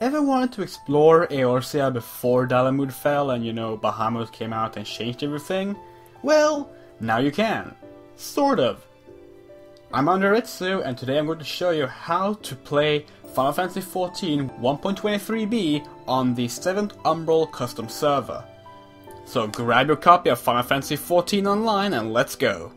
Ever wanted to explore Eorzea before Dalamud fell and, you know, Bahamut came out and changed everything? Well, now you can. Sort of. I'm Andrea Ritsu, and today I'm going to show you how to play Final Fantasy XIV 1.23b on the Seventh Umbral custom server. So grab your copy of Final Fantasy XIV Online and let's go!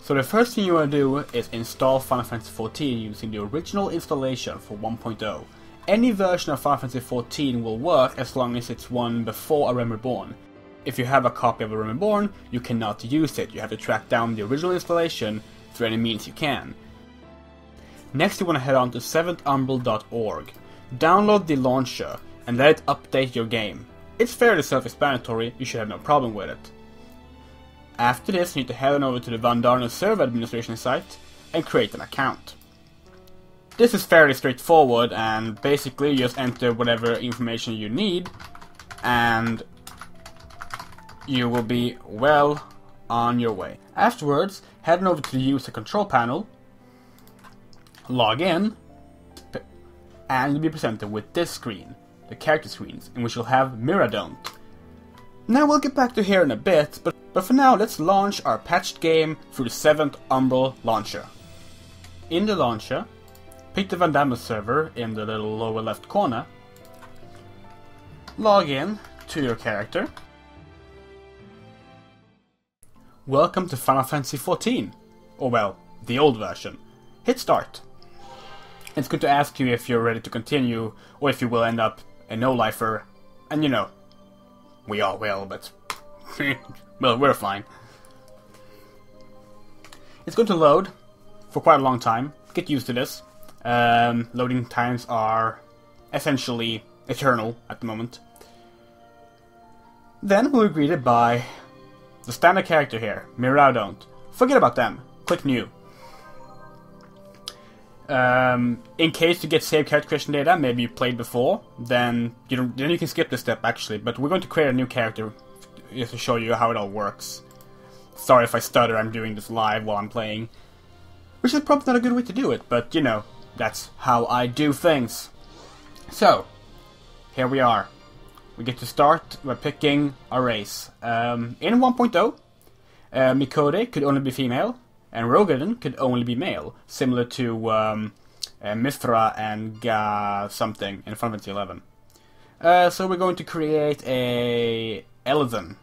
So the first thing you want to do is install Final Fantasy XIV using the original installation for 1.0. Any version of Final Fantasy XIV will work as long as it's one before A Realm Reborn. If you have a copy of A Realm Reborn, you cannot use it. You have to track down the original installation through any means you can. Next you want to head on to seventhumbral.org. Download the launcher and let it update your game. It's fairly self-explanatory, you should have no problem with it. After this, you need to head on over to the Vandarno server administration site and create an account. This is fairly straightforward, and basically you just enter whatever information you need and you will be well on your way. Afterwards, head on over to the user control panel, log in, and you'll be presented with this screen, the character screens, in which you'll have Miradont. Now we'll get back to here in a bit, but for now let's launch our patched game through the Seventh Umbral launcher. In the launcher, pick the Vandarno server in the little lower left corner, log in to your character. Welcome to Final Fantasy XIV, or well, the old version. Hit start. It's going to ask you if you're ready to continue, or if you will end up a no-lifer, and you know, we all will, but well, we're fine. It's going to load for quite a long time. Get used to this. Loading times are essentially eternal at the moment. Then we'll be greeted by the standard character here, Miradont. Forget about them. Click New. In case you get saved character creation data, maybe you played before, then you can skip this step actually. But we're going to create a new character just to show you how it all works. Sorry if I stutter, I'm doing this live while I'm playing. Which is probably not a good way to do it, but you know, that's how I do things. So, here we are. We get to start by picking a race. In 1.0, Mikode could only be female, and Rogadin could only be male, similar to Mithra and something in Final Fantasy XI. So we're going to create a Elven.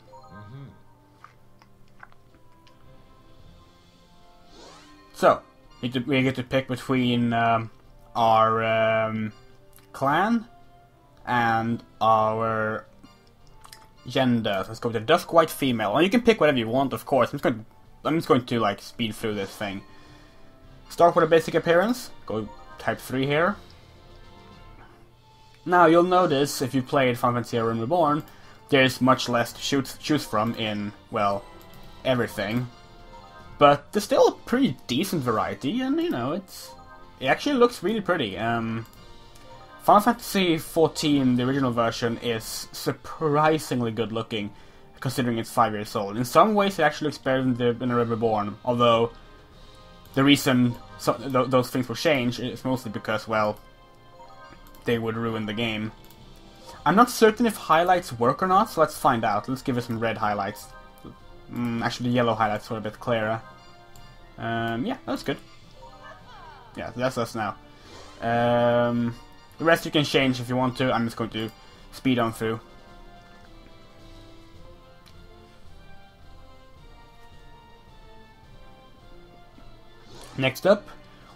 So, we get to pick between our clan and our gender. Let's go with the Dusk White Female. And you can pick whatever you want, of course. I'm just going to like speed through this thing. Start with a basic appearance. Go type 3 here. Now you'll notice if you played Final Fantasy A Realm Reborn, there's much less to choose from in, well, everything. But there's still a pretty decent variety, and you know, it actually looks really pretty. Final Fantasy XIV, the original version, is surprisingly good looking, considering it's 5 years old. In some ways it actually looks better than A Realm Reborn, although the reason those things will change is mostly because, well, they would ruin the game. I'm not certain if highlights work or not, so let's find out. Let's give it some red highlights. Actually the yellow highlights were a bit clearer. Yeah, that's good. Yeah, that's us now. The rest you can change if you want to. I'm just going to speed on through. Next up,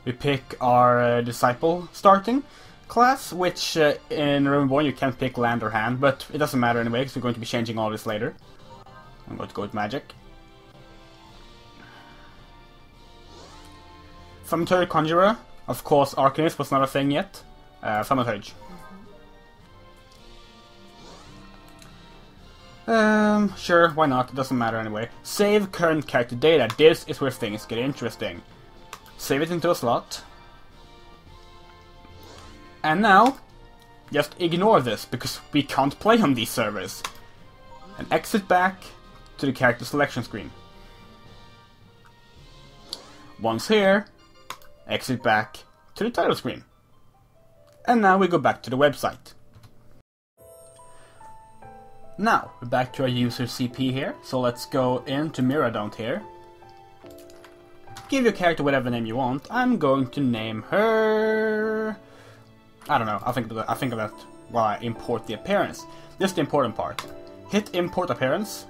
we pick our Disciple starting class, which in Realm Reborn you can't pick land or hand, but it doesn't matter anyway, because we're going to be changing all this later. I'm going to go with magic. Thaumaturge Conjurer. Of course, Arcanist was not a thing yet. Thaumaturge. Sure, why not? It doesn't matter anyway. Save current character data. This is where things get interesting. Save it into a slot. And now, just ignore this, because we can't play on these servers. And exit back to the character selection screen. Once here, exit back to the title screen. And now we go back to the website. Now, we're back to our user CP here, so let's go into Miradont here. Give your character whatever name you want. I'm going to name her... I don't know, I'll think of that while I import the appearance. This is the important part. Hit import appearance.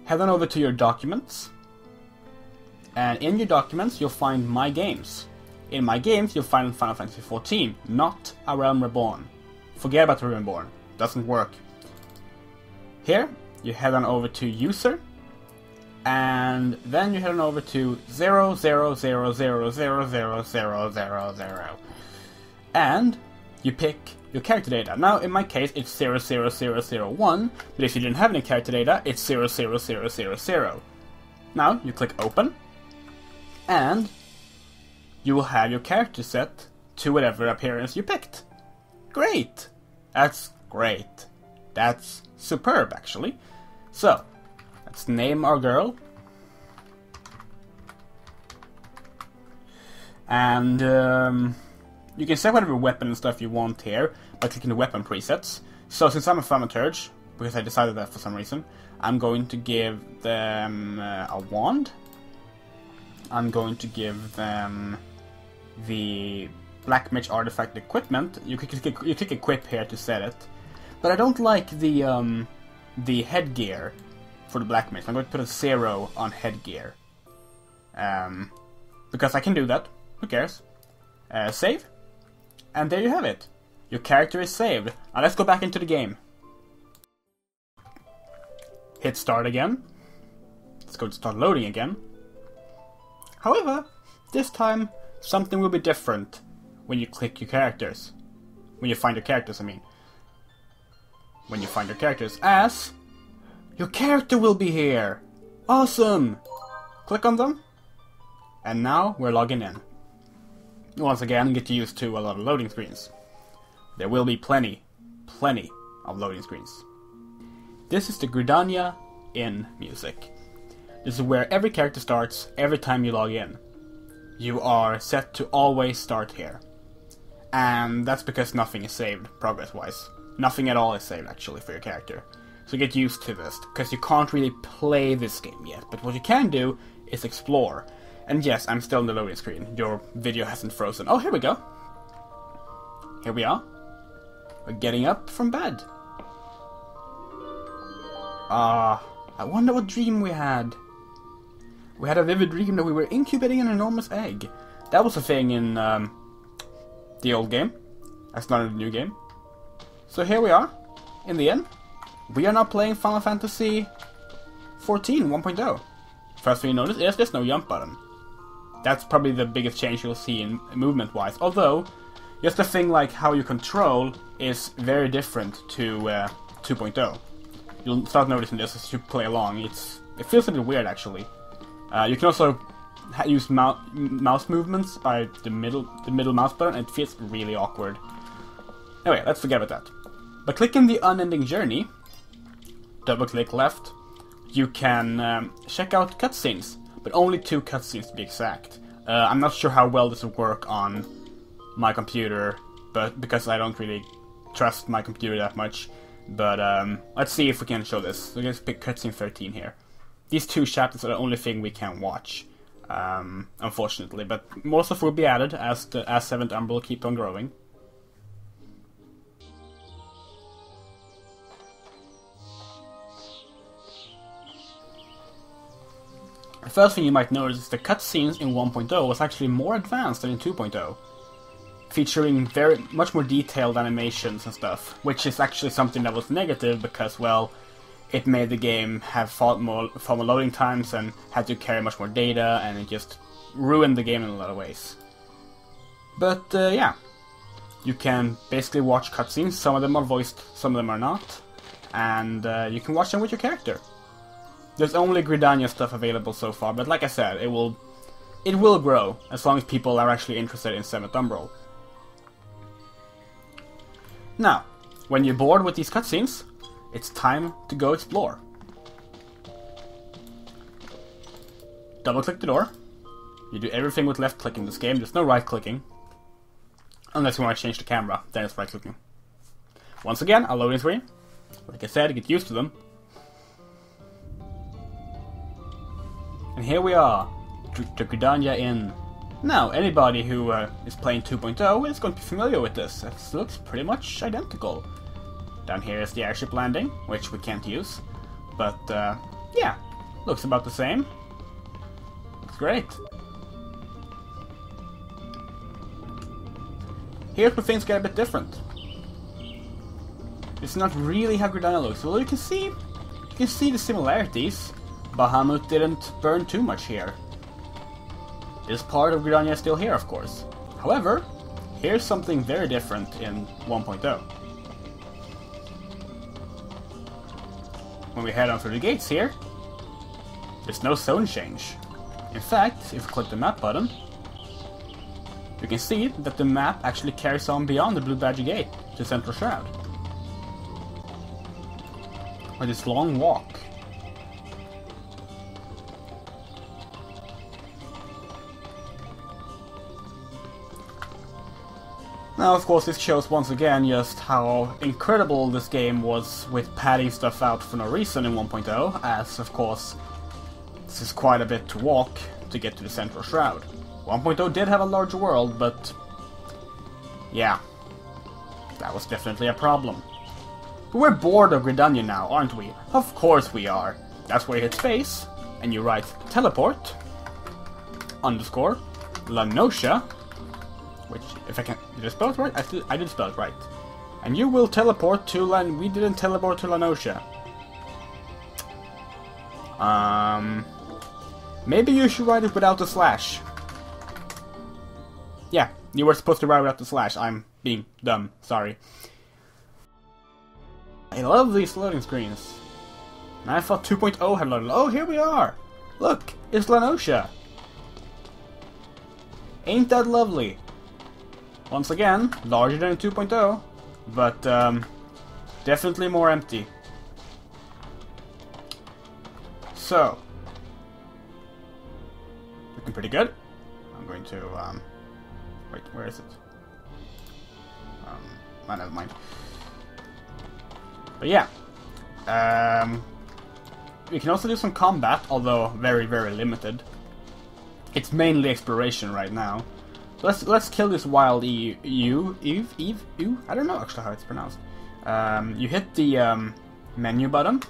Head on over to your documents. And in your documents you'll find My Games. In My Games you'll find Final Fantasy XIV, not A Realm Reborn. Forget about the Realm Reborn, doesn't work. Here, you head on over to User, and then you head on over to 000000000, and you pick your character data. Now, in my case, it's 00001, but if you didn't have any character data, it's 00000. Now, you click Open, and you will have your character set to whatever appearance you picked. Great! That's great. That's superb, actually. So, let's name our girl. And you can set whatever weapon and stuff you want here by clicking the weapon presets. So since I'm a thaumaturge, because I decided that for some reason, I'm going to give them a wand. I'm going to give them the Black Mage artifact equipment. You click equip here to set it. But I don't like the headgear for the Black Mage. I'm going to put a 0 on headgear. Because I can do that. Who cares? Save. And there you have it. Your character is saved. Now let's go back into the game. Hit start again. Let's go to start loading again. However, this time something will be different when you click your characters. When you find your characters, I mean. When you find your characters, as your character will be here. Awesome! Click on them. And now we're logging in. Once again, get used to a lot of loading screens. There will be plenty of loading screens. This is the Gridania in music. This is where every character starts every time you log in. You are set to always start here. And that's because nothing is saved progress-wise. Nothing at all is saved, actually, for your character. So get used to this, because you can't really play this game yet. But what you can do is explore. And yes, I'm still in the loading screen. Your video hasn't frozen. Oh, here we go. Here we are. We're getting up from bed. I wonder what dream we had. We had a vivid dream that we were incubating an enormous egg. That was a thing in the old game. That's not in the new game. So here we are, in the end. We are now playing Final Fantasy XIV 1.0. First thing you notice is there's no jump button. That's probably the biggest change you'll see in movement-wise. Although, just a thing like how you control is very different to 2.0. You'll start noticing this as you play along. It feels a bit weird, actually. You can also use mouse movements by the middle mouse button, and it feels really awkward. Anyway, let's forget about that. By clicking the Unending Journey, double-click left, you can check out cutscenes, but only 2 cutscenes to be exact. I'm not sure how well this will work on my computer, but because I don't really trust my computer that much. But let's see if we can show this. So let's pick cutscene 13 here. These 2 chapters are the only thing we can watch, unfortunately. But more stuff will be added as Seventh Umbral keep on growing. The first thing you might notice is the cutscenes in 1.0 was actually more advanced than in 2.0, featuring much more detailed animations and stuff, which is actually something that was negative because, well, it made the game have far more loading times and had to carry much more data, and it just ruined the game in a lot of ways. But yeah, you can basically watch cutscenes. Some of them are voiced, some of them are not, and you can watch them with your character. There's only Gridania stuff available so far, but like I said, it will grow as long as people are actually interested in Seventh Umbral. Now, when you're bored with these cutscenes, it's time to go explore. Double-click the door. You do everything with left click in this game. There's no right clicking. Unless you want to change the camera, then it's right clicking. Once again, a loading screen. Like I said, get used to them. And here we are, the Gridania Inn. Now, anybody who is playing 2.0 is going to be familiar with this. It looks pretty much identical. Down here is the airship landing, which we can't use. But, yeah, looks about the same. Looks great. Here's where things get a bit different. It's not really how Gridania looks. Well, you can see the similarities. Bahamut didn't burn too much here. This part of Gridania is still here, of course. However, here's something very different in 1.0. When we head on through the gates here, there's no zone change. In fact, if we click the map button, you can see that the map actually carries on beyond the Blue Badger Gate to Central Shroud. With this long walk. Now, of course, this shows once again just how incredible this game was with padding stuff out for no reason in 1.0, as, of course, this is quite a bit to walk to get to the Central Shroud. 1.0 did have a larger world, but yeah, that was definitely a problem. But we're bored of Gridania now, aren't we? Of course we are. That's where you hit space, and you write teleport, underscore, Lanosha, which, if I can, did I spell it right? I did spell it right. And you will teleport to we didn't teleport to Lanosha. Maybe you should write it without the slash. Yeah, you were supposed to write without the slash. I'm being dumb, sorry. I love these loading screens. And I thought 2.0 had loaded. Oh, here we are! Look, it's Lanosha. Ain't that lovely? Once again, larger than 2.0, but definitely more empty. So, looking pretty good. I'm going to, wait, where is it? Never mind. But yeah, we can also do some combat, although very, very limited. It's mainly exploration right now. So let's kill this wild Eve. I don't know actually how it's pronounced. You hit the menu button.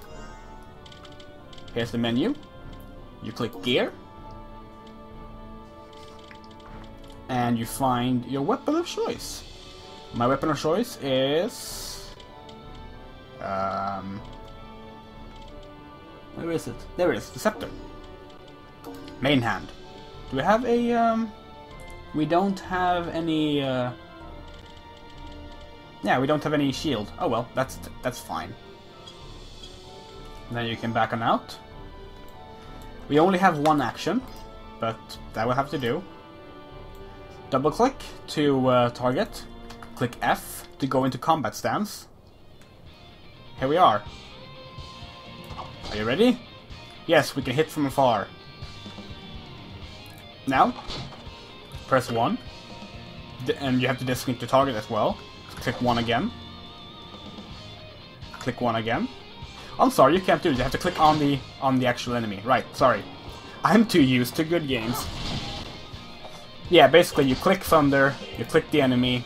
Here's the menu. You click gear, and you find your weapon of choice. My weapon of choice is where is it? There it is, the scepter. Main hand. Do we have a we don't have any yeah, we don't have any shield. Oh well, that's fine. And then you can back on out. We only have one action, but that will have to do. Double click to target. Click F to go into combat stance. Here we are. Are you ready? Yes, we can hit from afar. Now, press 1. And you have to designate the target as well. Click 1 again. Click 1 again. I'm sorry, you can't do it. You have to click on the actual enemy. Right, sorry. I'm too used to good games. Yeah, basically you click thunder, you click the enemy,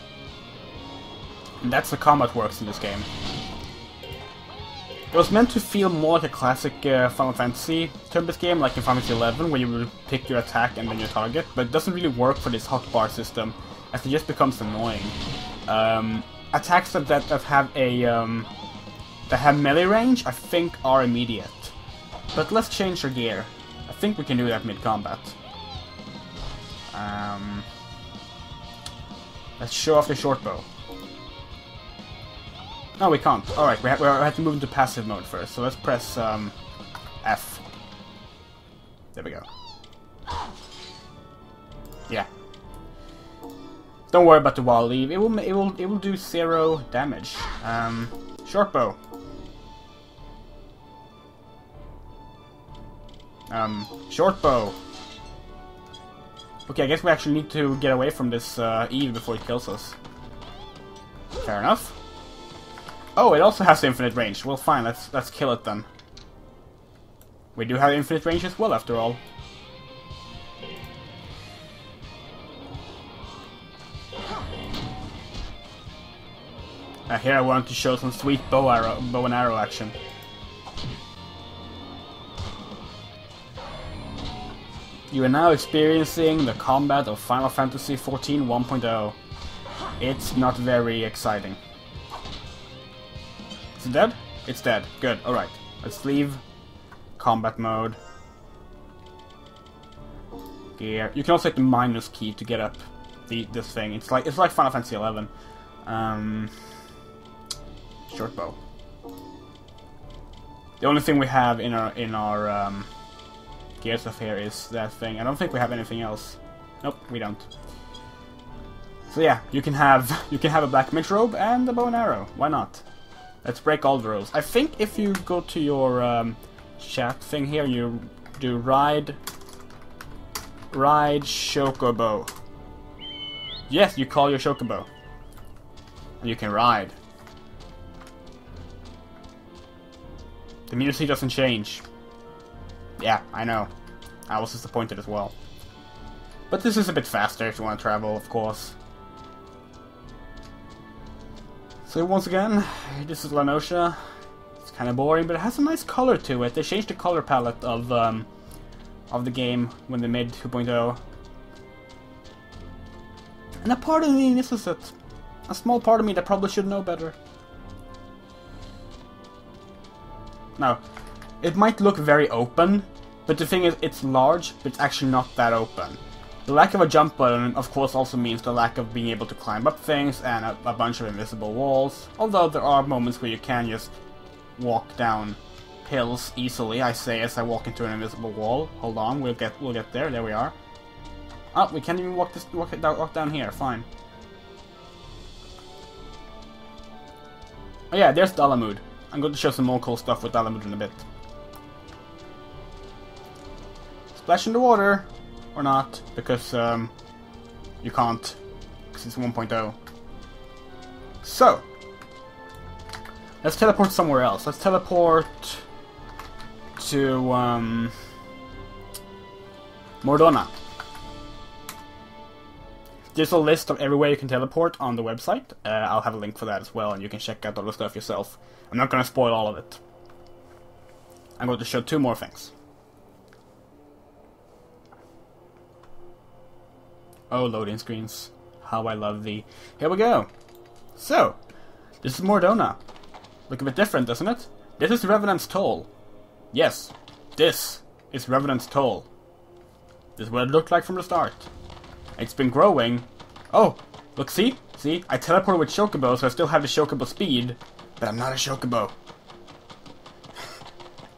and that's how combat works in this game. It was meant to feel more like a classic Final Fantasy turn-based game, like in Final Fantasy XI, where you would pick your attack and then your target, but it doesn't really work for this hotbar system, as it just becomes annoying. Attacks that have a that have melee range, I think, are immediate. But let's change our gear. I think we can do that mid-combat. Let's show off the short bow. No, we can't. Alright, we have to move into passive mode first, so let's press F. There we go. Yeah. Don't worry about the wall leave. It will do 0 damage. Short bow. Short bow. Okay, I guess we actually need to get away from this Eve before it kills us. Fair enough. Oh, it also has infinite range. Well, fine, let's kill it then. We do have infinite range as well, after all. Here I wanted to show some sweet bow and arrow action. You are now experiencing the combat of Final Fantasy XIV 1.0. It's not very exciting. Is it dead? It's dead. Good. Alright. Let's leave combat mode. Gear. You can also hit the minus key to get up this thing. It's like Final Fantasy XI. Short bow. The only thing we have in our gear stuff here is that thing. I don't think we have anything else. Nope, we don't. So yeah, you can have a black mage robe and a bow and arrow. Why not? Let's break all the rules. I think if you go to your chat thing here, you do ride Chocobo. Yes, you call your Chocobo. And you can ride. The music doesn't change. Yeah, I know. I was disappointed as well. But this is a bit faster if you want to travel, of course. So once again, this is La Noscea. It's kind of boring, but it has a nice color to it. They changed the color palette of the game when they made 2.0. And a part of me misses it. A small part of me that probably should know better. Now, it might look very open, but the thing is, it's large, but it's actually not that open. The lack of a jump button, of course, also means the lack of being able to climb up things and a bunch of invisible walls. Although there are moments where you can just walk down hills easily, I say as I walk into an invisible wall. Hold on, we'll get there. There we are. Oh, we can't even walk down here. Fine. Oh yeah, there's Dalamud. I'm going to show some more cool stuff with Dalamud in a bit. Splash in the water. Or not, because you can't, because it's 1.0. So, let's teleport somewhere else. Let's teleport to Mordona. There's a list of everywhere you can teleport on the website. I'll have a link for that as well, and you can check out all the stuff yourself. I'm not going to spoil all of it. I'm going to show 2 more things. Oh, loading screens. How I love thee. Here we go. So, this is Mordona. Look a bit different, doesn't it? This is Revenant's Toll. Yes, this is Revenant's Toll. This is what it looked like from the start. It's been growing. Oh, look, see? See? I teleported with Chocobo, so I still have the Chocobo speed, but I'm not a Chocobo.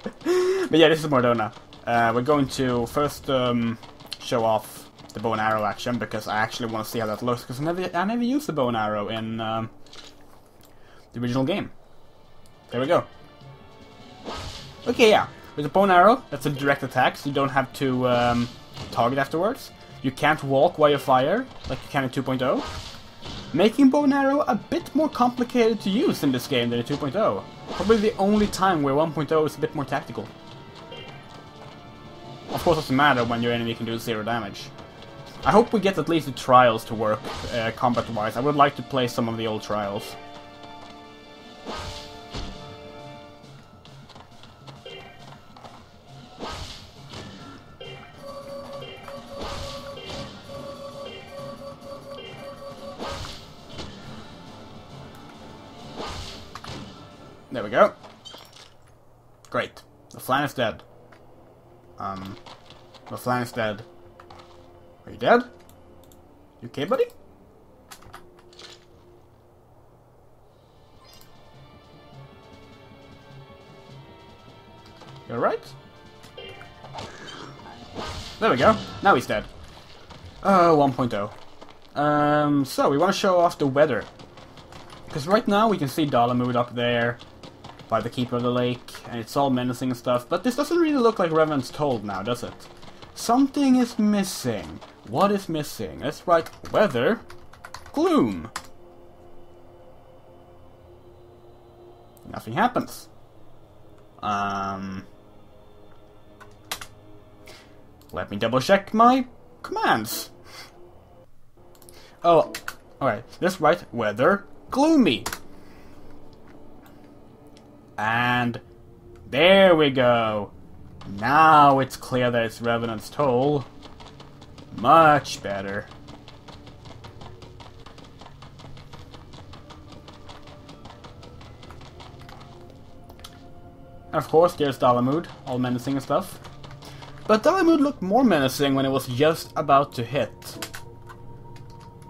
But yeah, this is Mordona. We're going to first show off the bow and arrow action, because I actually want to see how that looks, because I never used the bow and arrow in the original game. There we go. Okay, yeah. With the bow and arrow, that's a direct attack, so you don't have to target afterwards. You can't walk while you fire, like you can in 2.0. Making bow and arrow a bit more complicated to use in this game than in 2.0. Probably the only time where 1.0 is a bit more tactical. Of course, it doesn't matter when your enemy can do 0 damage. I hope we get at least the trials to work combat-wise. I would like to play some of the old trials. There we go. Great. The flan is dead. The flan is dead. Are you dead? You okay, buddy? You alright? There we go. Now he's dead. 1.0. So, we want to show off the weather. Because right now we can see Dalamud up there by the Keeper of the Lake, and it's all menacing and stuff, but this doesn't really look like Revenant's Toll now, does it? Something is missing. What is missing? Let's write weather, gloom. Nothing happens. Let me double check my commands. Oh, alright. Let's write weather, gloomy. And there we go. Now it's clear that it's Revenant's Toll. Much better. Of course, there's Dalamud, all menacing and stuff. But Dalamud looked more menacing when it was just about to hit.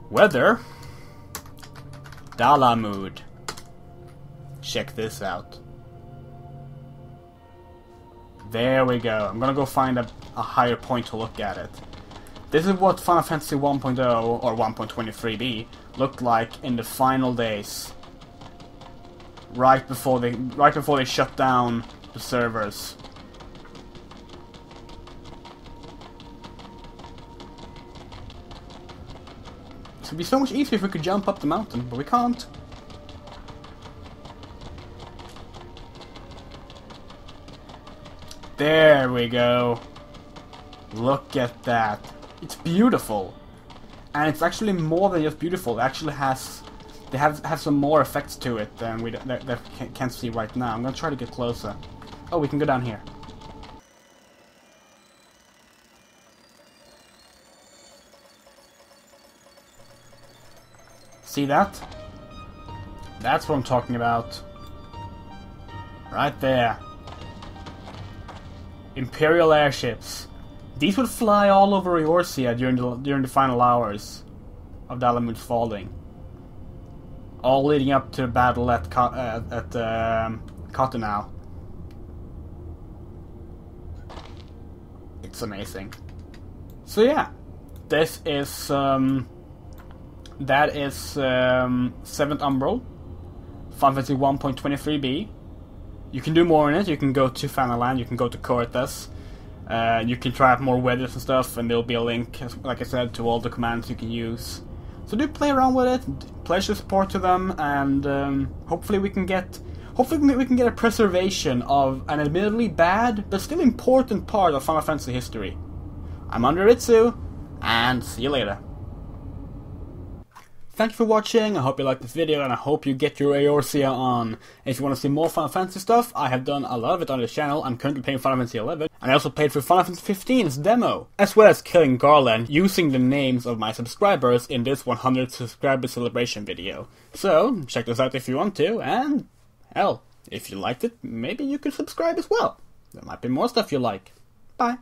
Weather. Dalamud. Check this out. There we go. I'm gonna go find a higher point to look at it. This is what Final Fantasy 1.0 or 1.23b looked like in the final days. Right before they shut down the servers. It would be so much easier if we could jump up the mountain, but we can't. There we go. Look at that. It's beautiful. And it's actually more than just beautiful. It actually has... They have some more effects to it than we can't see right now. I'm gonna try to get closer. Oh, we can go down here. See that? That's what I'm talking about. Right there. Imperial airships. These would fly all over Eorzea during the final hours of Dalamud's falling. All leading up to the battle at Cottonau. It's amazing. So yeah, this is that is Seventh Umbral, Final Fantasy 1.23b. You can do more in it. You can go to Fanaland, you can go to Cortes, you can try out more weathers and stuff, and there'll be a link, like I said, to all the commands you can use. So do play around with it, pledge your support to them, and hopefully we can get a preservation of an admittedly bad but still important part of Final Fantasy history. I'm Andrea Ritsu, and see you later. Thank you for watching, I hope you liked this video, and I hope you get your Eorzea on. If you want to see more Final Fantasy stuff, I have done a lot of it on this channel. I'm currently playing Final Fantasy XI, and I also played through Final Fantasy XV's demo, as well as killing Garland using the names of my subscribers in this 100 subscriber celebration video. So, check this out if you want to, and hell, if you liked it, maybe you could subscribe as well. There might be more stuff you like. Bye.